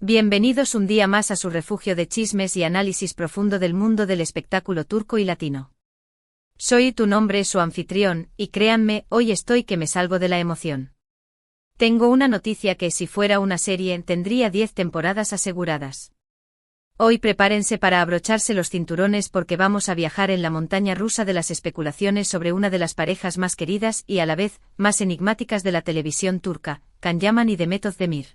Bienvenidos un día más a su refugio de chismes y análisis profundo del mundo del espectáculo turco y latino. Soy tu nombre, su anfitrión, y créanme, hoy estoy que me salgo de la emoción. Tengo una noticia que si fuera una serie tendría 10 temporadas aseguradas. Hoy prepárense para abrocharse los cinturones porque vamos a viajar en la montaña rusa de las especulaciones sobre una de las parejas más queridas y a la vez más enigmáticas de la televisión turca, Can Yaman y Demet Özdemir.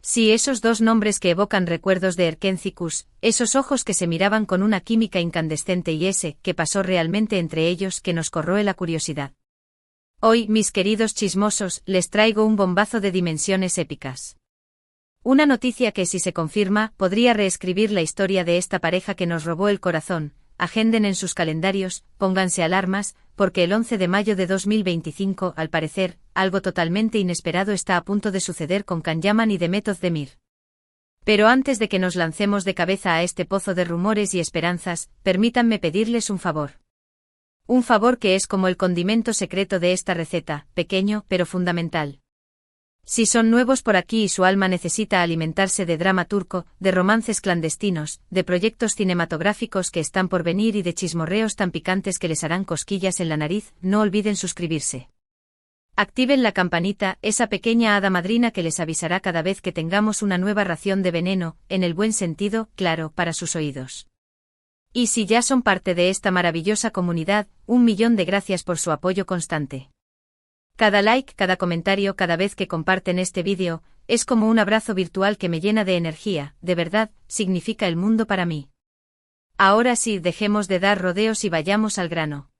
Sí, esos dos nombres que evocan recuerdos de Erkencikus, esos ojos que se miraban con una química incandescente y ese que pasó realmente entre ellos que nos corroe la curiosidad. Hoy, mis queridos chismosos, les traigo un bombazo de dimensiones épicas. Una noticia que, si se confirma, podría reescribir la historia de esta pareja que nos robó el corazón. Agenden en sus calendarios, pónganse alarmas, porque el 11 de mayo de 2025, al parecer, algo totalmente inesperado está a punto de suceder con Can Yaman y Demet Özdemir. Pero antes de que nos lancemos de cabeza a este pozo de rumores y esperanzas, permítanme pedirles un favor. Un favor que es como el condimento secreto de esta receta, pequeño pero fundamental. Si son nuevos por aquí y su alma necesita alimentarse de drama turco, de romances clandestinos, de proyectos cinematográficos que están por venir y de chismorreos tan picantes que les harán cosquillas en la nariz, no olviden suscribirse. Activen la campanita, esa pequeña hada madrina que les avisará cada vez que tengamos una nueva ración de veneno, en el buen sentido, claro, para sus oídos. Y si ya son parte de esta maravillosa comunidad, 1.000.000 de gracias por su apoyo constante. Cada like, cada comentario, cada vez que comparten este vídeo, es como un abrazo virtual que me llena de energía, de verdad, significa el mundo para mí. Ahora sí, dejemos de dar rodeos y vayamos al grano.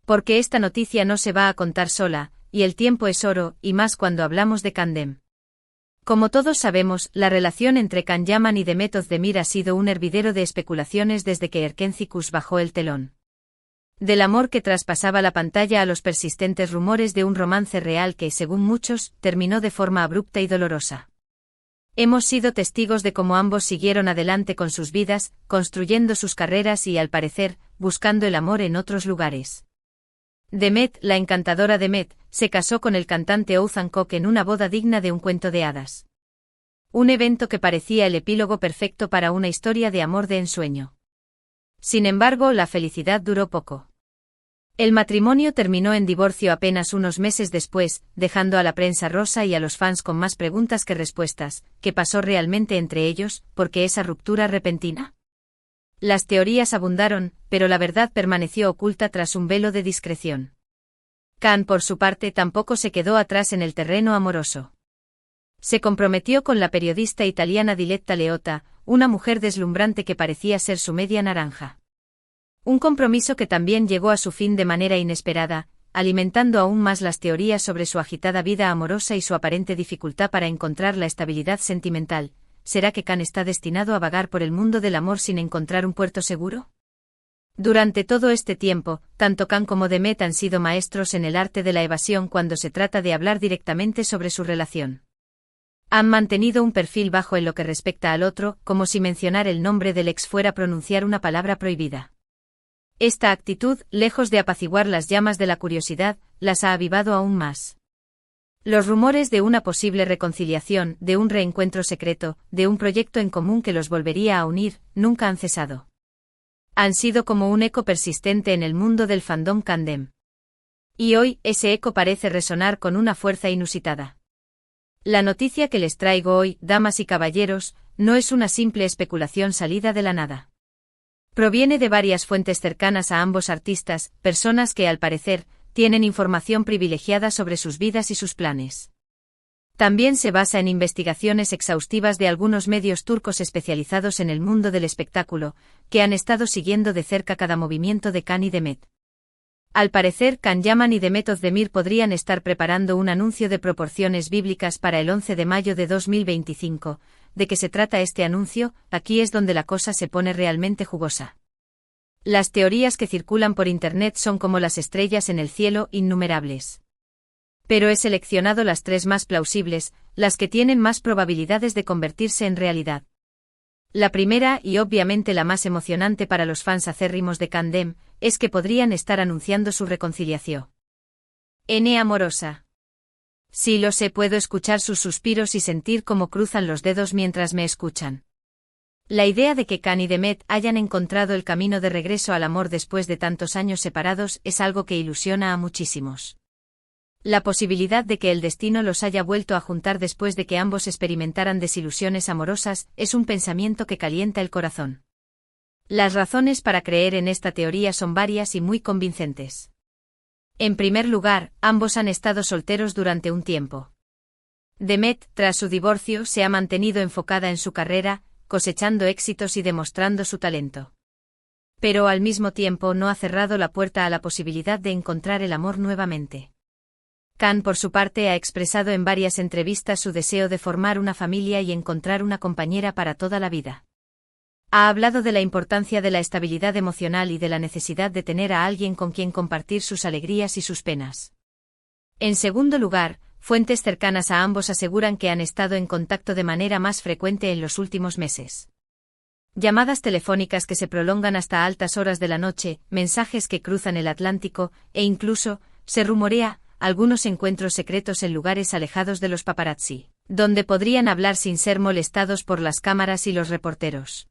Porque esta noticia no se va a contar sola, y el tiempo es oro, y más cuando hablamos de Candem. Como todos sabemos, la relación entre Can Yaman y Demet Özdemir ha sido un hervidero de especulaciones desde que Erkencikus bajó el telón. Del amor que traspasaba la pantalla a los persistentes rumores de un romance real que, según muchos, terminó de forma abrupta y dolorosa. Hemos sido testigos de cómo ambos siguieron adelante con sus vidas, construyendo sus carreras y, al parecer, buscando el amor en otros lugares. Demet, la encantadora Demet, se casó con el cantante Oğuzhan Koç en una boda digna de un cuento de hadas. Un evento que parecía el epílogo perfecto para una historia de amor de ensueño. Sin embargo, la felicidad duró poco. El matrimonio terminó en divorcio apenas unos meses después, dejando a la prensa rosa y a los fans con más preguntas que respuestas. ¿Qué pasó realmente entre ellos? ¿Por qué esa ruptura repentina? Las teorías abundaron, pero la verdad permaneció oculta tras un velo de discreción. Can, por su parte, tampoco se quedó atrás en el terreno amoroso. Se comprometió con la periodista italiana Diletta Leotta, una mujer deslumbrante que parecía ser su media naranja. Un compromiso que también llegó a su fin de manera inesperada, alimentando aún más las teorías sobre su agitada vida amorosa y su aparente dificultad para encontrar la estabilidad sentimental. ¿Será que Can está destinado a vagar por el mundo del amor sin encontrar un puerto seguro? Durante todo este tiempo, tanto Can como Demet han sido maestros en el arte de la evasión cuando se trata de hablar directamente sobre su relación. Han mantenido un perfil bajo en lo que respecta al otro, como si mencionar el nombre del ex fuera pronunciar una palabra prohibida. Esta actitud, lejos de apaciguar las llamas de la curiosidad, las ha avivado aún más. Los rumores de una posible reconciliación, de un reencuentro secreto, de un proyecto en común que los volvería a unir, nunca han cesado. Han sido como un eco persistente en el mundo del fandom Candem. Y hoy, ese eco parece resonar con una fuerza inusitada. La noticia que les traigo hoy, damas y caballeros, no es una simple especulación salida de la nada. Proviene de varias fuentes cercanas a ambos artistas, personas que, al parecer, tienen información privilegiada sobre sus vidas y sus planes. También se basa en investigaciones exhaustivas de algunos medios turcos especializados en el mundo del espectáculo, que han estado siguiendo de cerca cada movimiento de Can y Demet. Al parecer, Can Yaman y Demet Özdemir podrían estar preparando un anuncio de proporciones bíblicas para el 11 de mayo de 2025. ¿De qué se trata este anuncio? Aquí es donde la cosa se pone realmente jugosa. Las teorías que circulan por internet son como las estrellas en el cielo, innumerables. Pero he seleccionado las 3 más plausibles, las que tienen más probabilidades de convertirse en realidad. La primera, y obviamente la más emocionante para los fans acérrimos de Candem, es que podrían estar anunciando su reconciliación. N amorosa. Sí lo sé, puedo escuchar sus suspiros y sentir cómo cruzan los dedos mientras me escuchan. La idea de que Khan y Demet hayan encontrado el camino de regreso al amor después de tantos años separados es algo que ilusiona a muchísimos. La posibilidad de que el destino los haya vuelto a juntar después de que ambos experimentaran desilusiones amorosas es un pensamiento que calienta el corazón. Las razones para creer en esta teoría son varias y muy convincentes. En primer lugar, ambos han estado solteros durante un tiempo. Demet, tras su divorcio, se ha mantenido enfocada en su carrera, cosechando éxitos y demostrando su talento. Pero al mismo tiempo no ha cerrado la puerta a la posibilidad de encontrar el amor nuevamente. Khan, por su parte, ha expresado en varias entrevistas su deseo de formar una familia y encontrar una compañera para toda la vida. Ha hablado de la importancia de la estabilidad emocional y de la necesidad de tener a alguien con quien compartir sus alegrías y sus penas. En segundo lugar, fuentes cercanas a ambos aseguran que han estado en contacto de manera más frecuente en los últimos meses. Llamadas telefónicas que se prolongan hasta altas horas de la noche, mensajes que cruzan el Atlántico, e incluso, se rumorea, algunos encuentros secretos en lugares alejados de los paparazzi, donde podrían hablar sin ser molestados por las cámaras y los reporteros.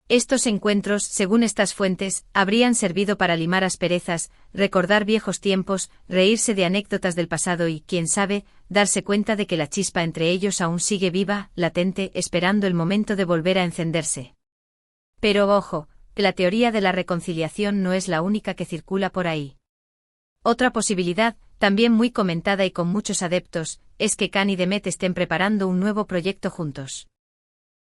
Estos encuentros, según estas fuentes, habrían servido para limar asperezas, recordar viejos tiempos, reírse de anécdotas del pasado y, quién sabe, darse cuenta de que la chispa entre ellos aún sigue viva, latente, esperando el momento de volver a encenderse. Pero ojo, que la teoría de la reconciliación no es la única que circula por ahí. Otra posibilidad, también muy comentada y con muchos adeptos, es que Khan y Demet estén preparando un nuevo proyecto juntos.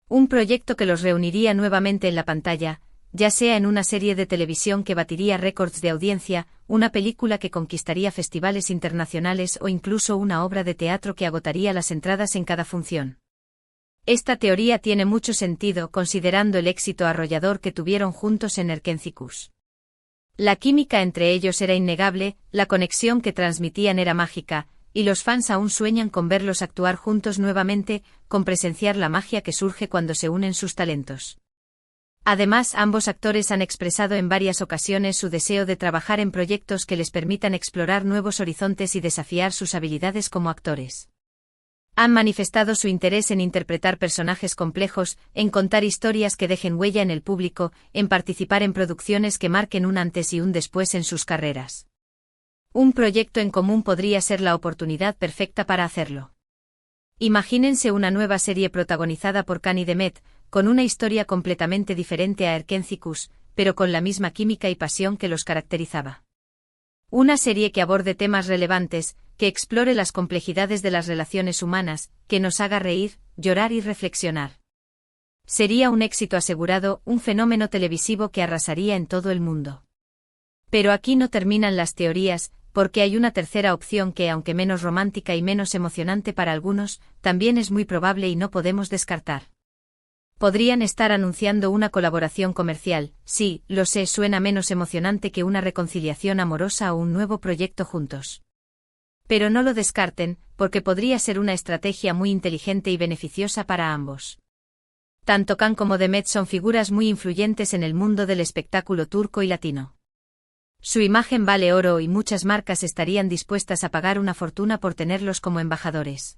Un proyecto que los reuniría nuevamente en la pantalla, ya sea en una serie de televisión que batiría récords de audiencia, una película que conquistaría festivales internacionales o incluso una obra de teatro que agotaría las entradas en cada función. Esta teoría tiene mucho sentido considerando el éxito arrollador que tuvieron juntos en Erkencikus. La química entre ellos era innegable, la conexión que transmitían era mágica, y los fans aún sueñan con verlos actuar juntos nuevamente, con presenciar la magia que surge cuando se unen sus talentos. Además, ambos actores han expresado en varias ocasiones su deseo de trabajar en proyectos que les permitan explorar nuevos horizontes y desafiar sus habilidades como actores. Han manifestado su interés en interpretar personajes complejos, en contar historias que dejen huella en el público, en participar en producciones que marquen un antes y un después en sus carreras. Un proyecto en común podría ser la oportunidad perfecta para hacerlo. Imagínense una nueva serie protagonizada por Khan y Demet, con una historia completamente diferente a Erkencikus, pero con la misma química y pasión que los caracterizaba. Una serie que aborde temas relevantes, que explore las complejidades de las relaciones humanas, que nos haga reír, llorar y reflexionar. Sería un éxito asegurado, un fenómeno televisivo que arrasaría en todo el mundo. Pero aquí no terminan las teorías, porque hay una tercera opción que, aunque menos romántica y menos emocionante para algunos, también es muy probable y no podemos descartar. Podrían estar anunciando una colaboración comercial, sí, lo sé, suena menos emocionante que una reconciliación amorosa o un nuevo proyecto juntos. Pero no lo descarten, porque podría ser una estrategia muy inteligente y beneficiosa para ambos. Tanto Khan como Demet son figuras muy influyentes en el mundo del espectáculo turco y latino. Su imagen vale oro y muchas marcas estarían dispuestas a pagar una fortuna por tenerlos como embajadores.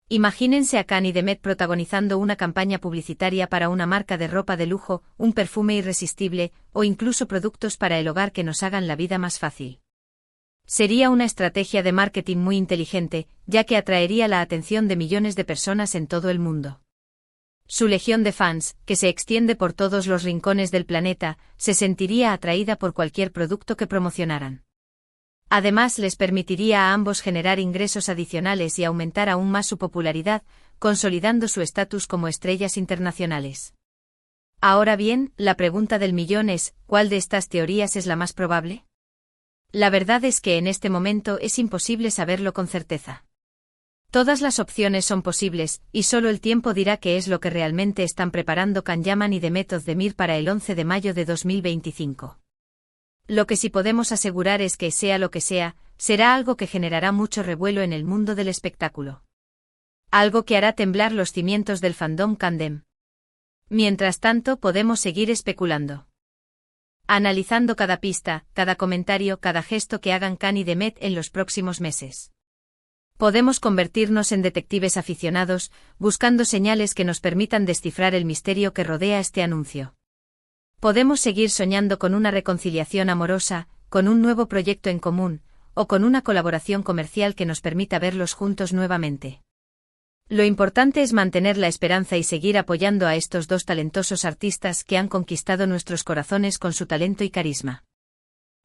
Imagínense a Khan y Demet protagonizando una campaña publicitaria para una marca de ropa de lujo, un perfume irresistible, o incluso productos para el hogar que nos hagan la vida más fácil. Sería una estrategia de marketing muy inteligente, ya que atraería la atención de millones de personas en todo el mundo. Su legión de fans, que se extiende por todos los rincones del planeta, se sentiría atraída por cualquier producto que promocionaran. Además, les permitiría a ambos generar ingresos adicionales y aumentar aún más su popularidad, consolidando su estatus como estrellas internacionales. Ahora bien, la pregunta del millón es, ¿cuál de estas teorías es la más probable? La verdad es que en este momento es imposible saberlo con certeza. Todas las opciones son posibles, y solo el tiempo dirá qué es lo que realmente están preparando Khan Yaman y Demet Özdemir para el 11 de mayo de 2025. Lo que sí podemos asegurar es que, sea lo que sea, será algo que generará mucho revuelo en el mundo del espectáculo. Algo que hará temblar los cimientos del fandom Kandem. Mientras tanto, podemos seguir especulando. Analizando cada pista, cada comentario, cada gesto que hagan Khan y Demet en los próximos meses. Podemos convertirnos en detectives aficionados, buscando señales que nos permitan descifrar el misterio que rodea este anuncio. Podemos seguir soñando con una reconciliación amorosa, con un nuevo proyecto en común, o con una colaboración comercial que nos permita verlos juntos nuevamente. Lo importante es mantener la esperanza y seguir apoyando a estos dos talentosos artistas que han conquistado nuestros corazones con su talento y carisma.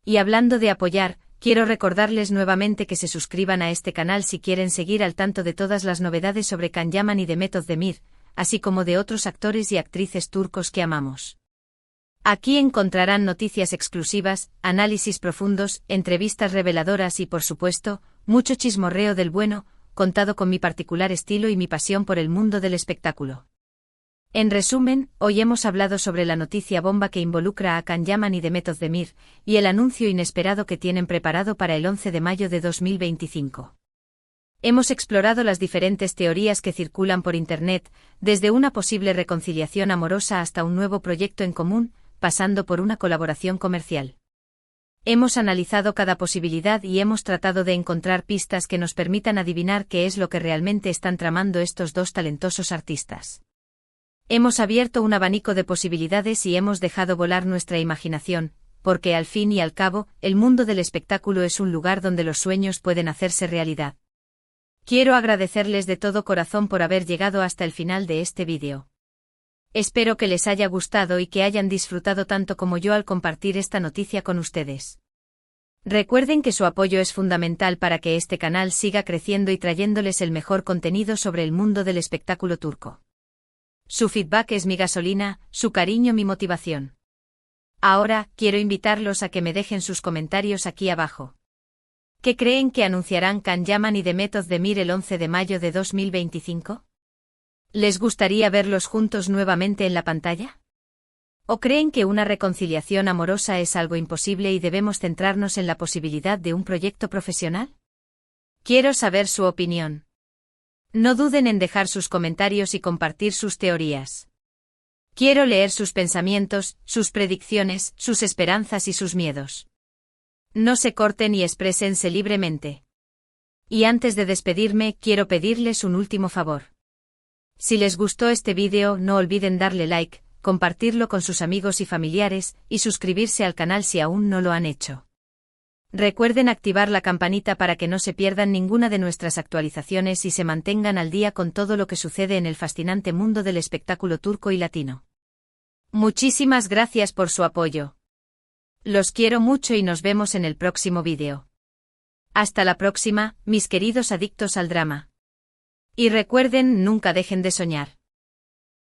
Y hablando de apoyar, quiero recordarles nuevamente que se suscriban a este canal si quieren seguir al tanto de todas las novedades sobre Can Yaman y Demet Özdemir, así como de otros actores y actrices turcos que amamos. Aquí encontrarán noticias exclusivas, análisis profundos, entrevistas reveladoras y, por supuesto, mucho chismorreo del bueno, contado con mi particular estilo y mi pasión por el mundo del espectáculo. En resumen, hoy hemos hablado sobre la noticia bomba que involucra a Can Yaman y Demet Özdemir, y el anuncio inesperado que tienen preparado para el 11 de mayo de 2025. Hemos explorado las diferentes teorías que circulan por Internet, desde una posible reconciliación amorosa hasta un nuevo proyecto en común, pasando por una colaboración comercial. Hemos analizado cada posibilidad y hemos tratado de encontrar pistas que nos permitan adivinar qué es lo que realmente están tramando estos dos talentosos artistas. Hemos abierto un abanico de posibilidades y hemos dejado volar nuestra imaginación, porque al fin y al cabo, el mundo del espectáculo es un lugar donde los sueños pueden hacerse realidad. Quiero agradecerles de todo corazón por haber llegado hasta el final de este vídeo. Espero que les haya gustado y que hayan disfrutado tanto como yo al compartir esta noticia con ustedes. Recuerden que su apoyo es fundamental para que este canal siga creciendo y trayéndoles el mejor contenido sobre el mundo del espectáculo turco. Su feedback es mi gasolina, su cariño mi motivación. Ahora, quiero invitarlos a que me dejen sus comentarios aquí abajo. ¿Qué creen que anunciarán Can Yaman y Demet Özdemir el 11 de mayo de 2025? ¿Les gustaría verlos juntos nuevamente en la pantalla? ¿O creen que una reconciliación amorosa es algo imposible y debemos centrarnos en la posibilidad de un proyecto profesional? Quiero saber su opinión. No duden en dejar sus comentarios y compartir sus teorías. Quiero leer sus pensamientos, sus predicciones, sus esperanzas y sus miedos. No se corten y exprésense libremente. Y antes de despedirme, quiero pedirles un último favor. Si les gustó este vídeo, no olviden darle like, compartirlo con sus amigos y familiares, y suscribirse al canal si aún no lo han hecho. Recuerden activar la campanita para que no se pierdan ninguna de nuestras actualizaciones y se mantengan al día con todo lo que sucede en el fascinante mundo del espectáculo turco y latino. Muchísimas gracias por su apoyo. Los quiero mucho y nos vemos en el próximo vídeo. Hasta la próxima, mis queridos adictos al drama. Y recuerden, nunca dejen de soñar.